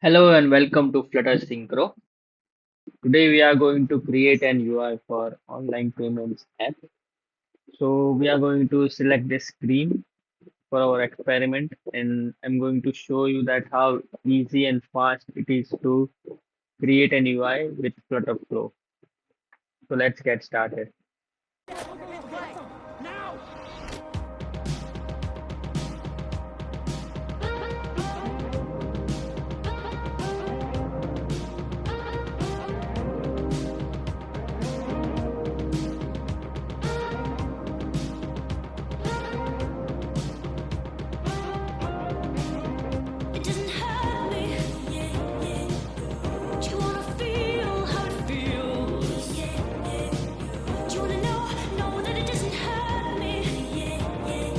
Hello and welcome to Flutter Synchro. Today we are going to create an UI for online payments app. So we are going to select this screen for our experiment and I'm going to show you that how easy and fast it is to create an UI with FlutterFlow. So let's get started. It doesn't hurt me. Yeah, yeah. Do you wanna feel how it feels? Yeah, yeah. Do you wanna know that it doesn't hurt me? Yeah, yeah.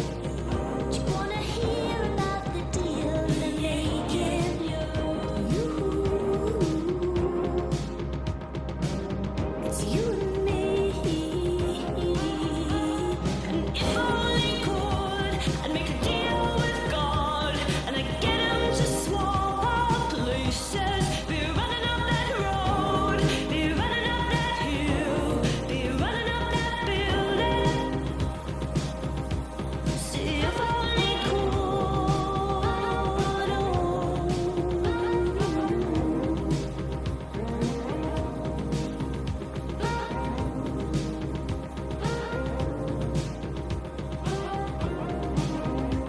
Do you wanna hear about the deal they're making? You, it's you and me. And if only could, I'd make a deal with God, and I'd get him to swap our places. Be running up that road, be running up that hill, be running up that building. See if only could.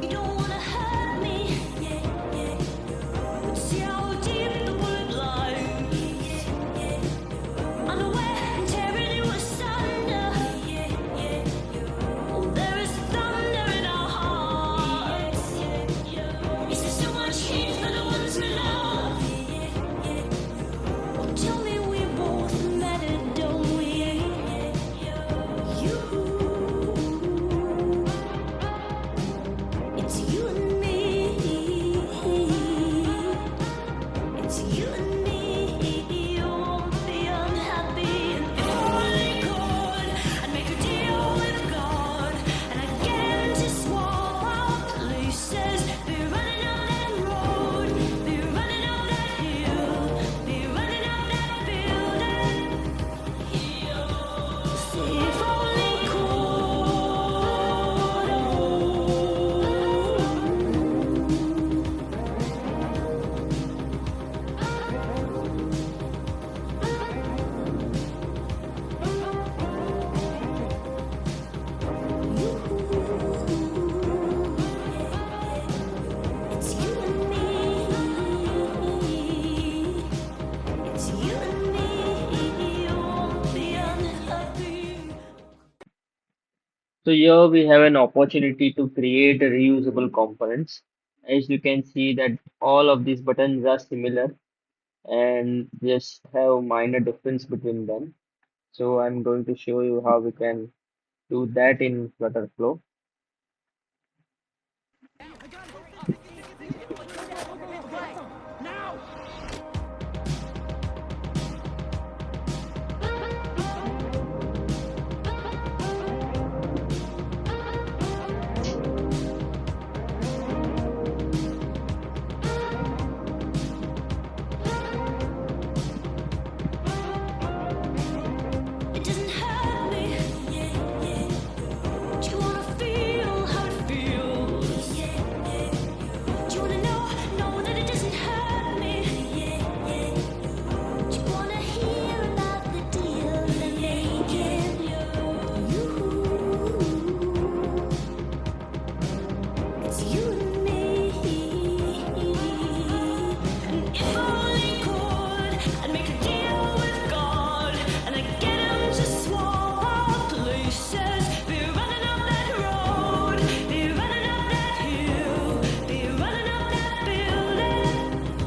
You don't wanna hurt me, yeah, yeah. But see how deep the bullet lies. Unaware and tearing you asunder. Oh, there is thunder in our hearts. Is there so much heat for the ones we love? Oh, tell me we both matter, don't we? You, it's you and me. It's you and me. You won't be unhappy. And if only could, I'd make a deal with God, and I'd get him to swap our places. Be running up that road, be running up that hill, be running up that building. See if only It's you and me. It's you and me. You won't be unhappy. So here we have an opportunity to create reusable components. As you can see that all of these buttons are similar and just have minor difference between them. So I'm going to show you how we can do that in FlutterFlow. It doesn't hurt me. Yeah, yeah. Do you wanna feel how it feels? Yeah, yeah. Do you wanna know that it doesn't hurt me? Yeah, yeah. Do you wanna hear about the deal they're making? You, it's you and me. And if only could, I'd make a deal with God, and I'd get him to swap our places. Be running up that road, be running up that hill, be running up that building.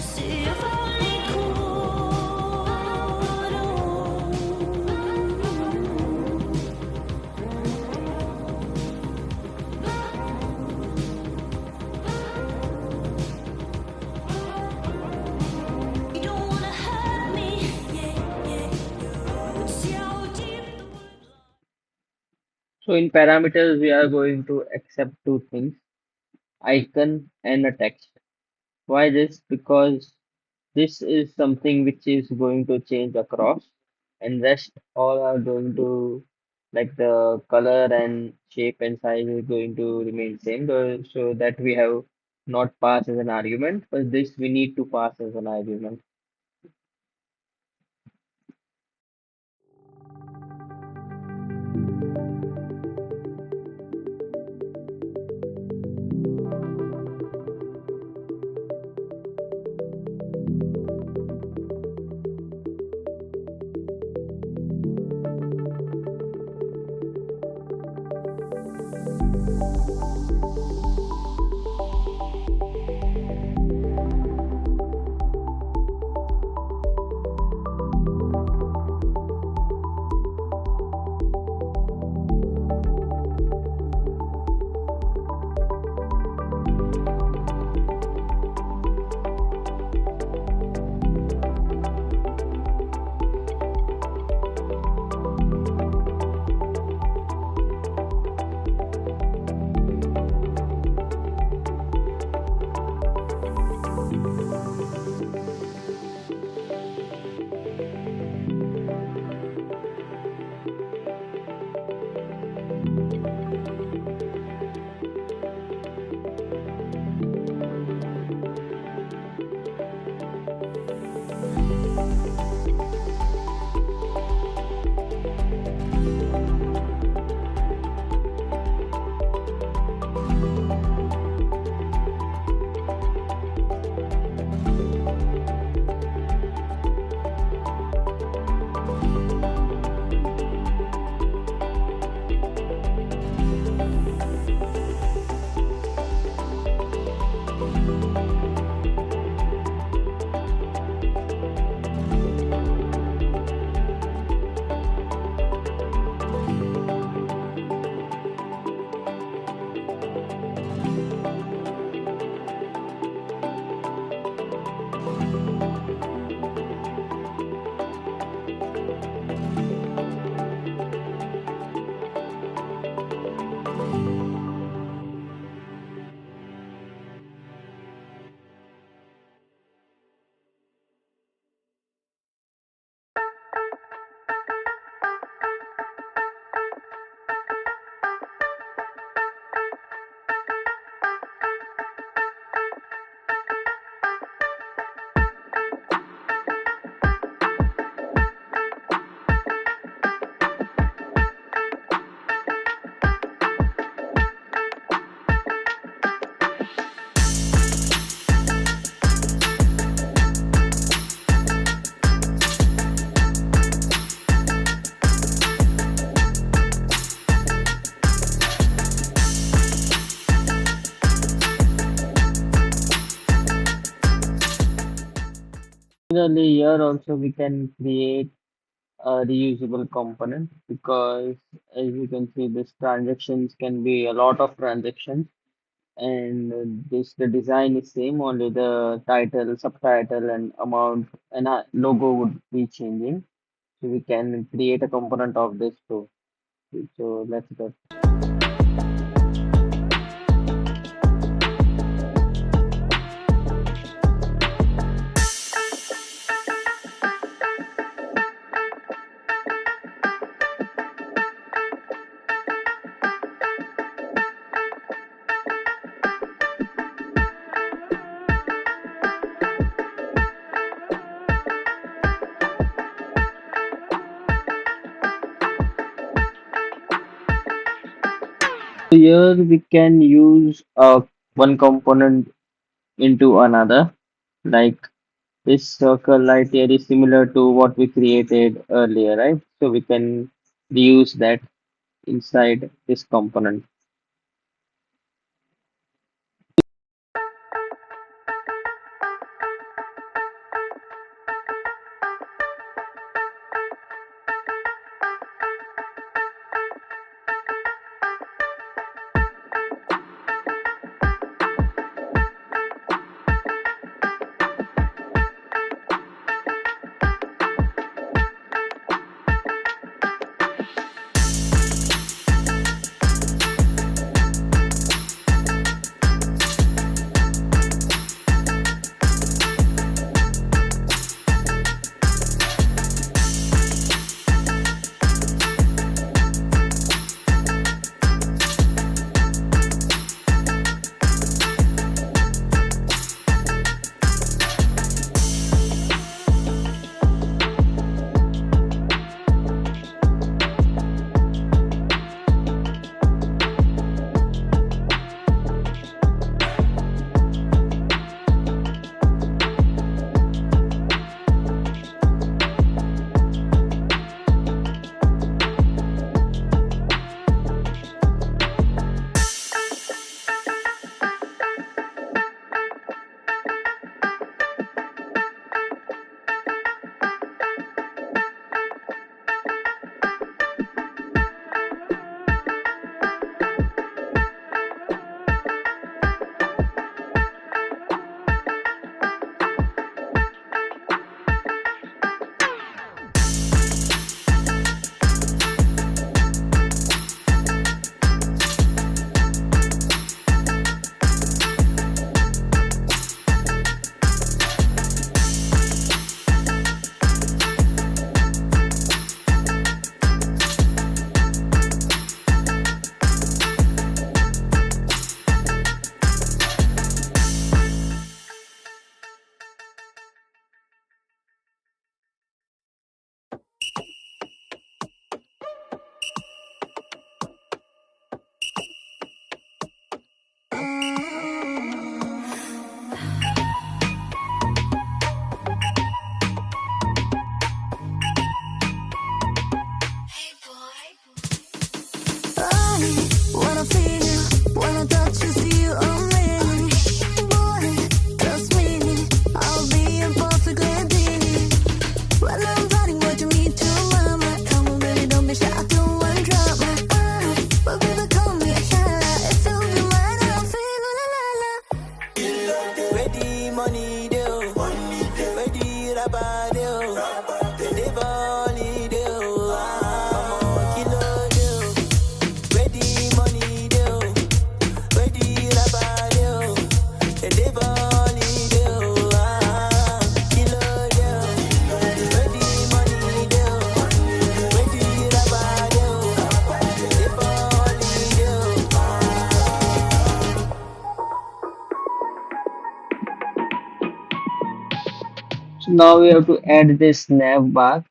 See if only could. You don't wanna hurt me, yeah, yeah. But see how deep the bullet lies. So in parameters, we are going to accept two things, icon and a text. Why this? Because this is something which is going to change across, and rest all are going to, like, the color and shape and size is going to remain same. So that we have not passed as an argument, but this we need to pass as an argument. Similarly, here also we can create a reusable component, because as you can see, this transactions can be a lot of transactions, and this the design is same, only the title, subtitle, and amount and logo would be changing. So we can create a component of this too. So let's go. So here we can use one component into another. Like this circle right here is similar to what we created earlier, right? So we can reuse that inside this component. So now we have to add this nav bar.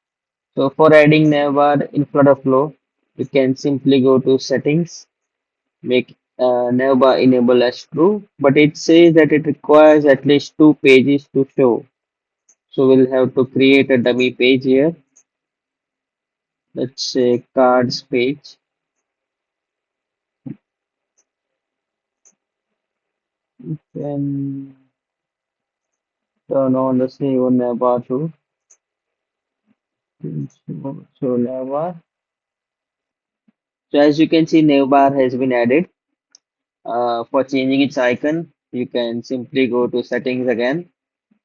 So for adding navbar in FlutterFlow, you can simply go to settings, make navbar enable as true, but it says that it requires at least two pages to show. So we'll have to create a dummy page here. Let's say cards page. Then turn on the save on navbar too. So navbar. So as you can see, navbar has been added. For changing its icon, you can simply go to settings again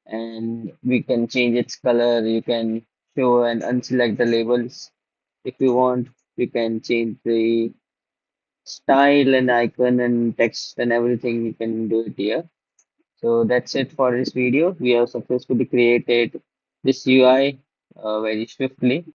and we can change its color. You can show and unselect the labels. If you want, you can change the style and icon and text and everything. You can do it here. So that's it for this video. We have successfully created this UI very swiftly.